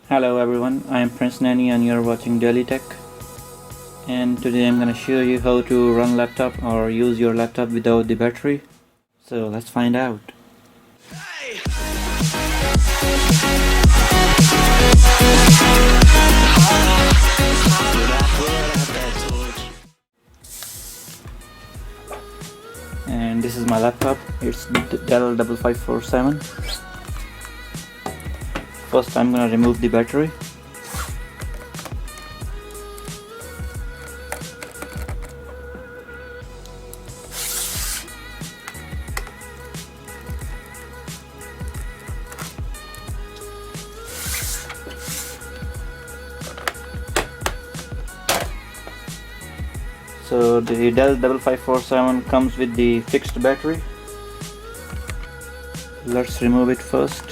Hello everyone, I am Prince Nanny and you're watching Daily Tech. And today I'm gonna show you how to run laptop or use your laptop without the battery. So let's find out. And this is my laptop. It's Dell 5547. First I'm gonna remove the battery. So the Dell 5547 comes with the fixed battery. Let's remove it first.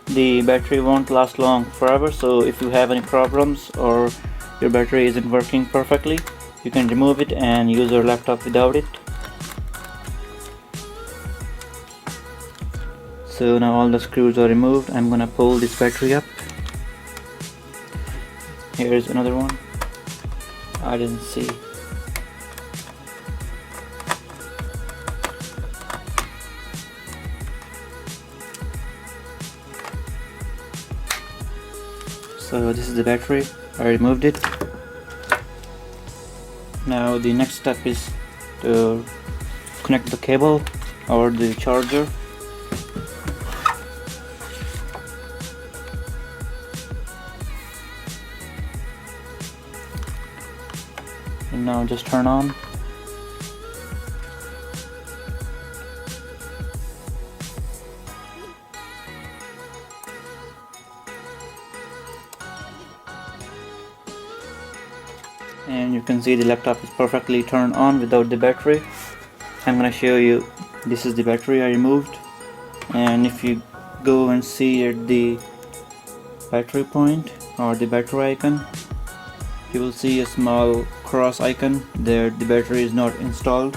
The battery won't last long forever, so if you have any problems or your battery isn't working perfectly, you can remove it and use your laptop without it. So now all the screws are removed. I'm gonna pull this battery up. Here's another one. I didn't see. So this is the battery. I removed it. Now the next step is to connect the cable or the charger. And now just turn on. And you can see the laptop is perfectly turned on without the battery. I'm gonna show you. This is the battery I removed, and if you go and see at the battery point or the battery icon, you will see a small cross icon there. The battery is not installed.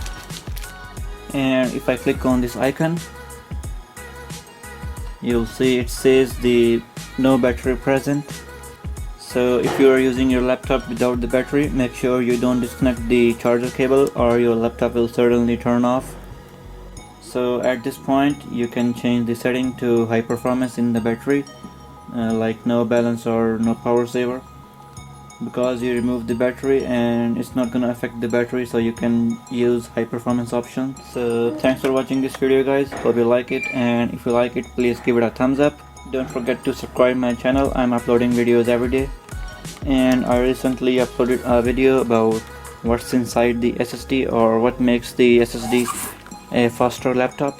And if I click on this icon, you'll see it says the no battery present. So if you are using your laptop without the battery, make sure you don't disconnect the charger cable or your laptop will certainly turn off. So at this point you can change the setting to high performance in the battery, like no balance or no power saver, because you removed the battery and it's not gonna affect the battery, so you can use high performance option. So thanks for watching this video guys, hope you like it, and if you like it please give it a thumbs up. Don't forget to subscribe my channel. I'm uploading videos every day, and I recently uploaded a video about what's inside the SSD or what makes the SSD a faster laptop.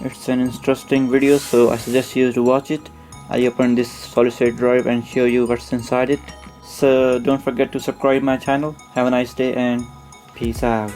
It's an interesting video, so I suggest you to watch it. I opened this solid state drive and show you what's inside it. So don't forget to subscribe my channel. Have a nice day and peace out.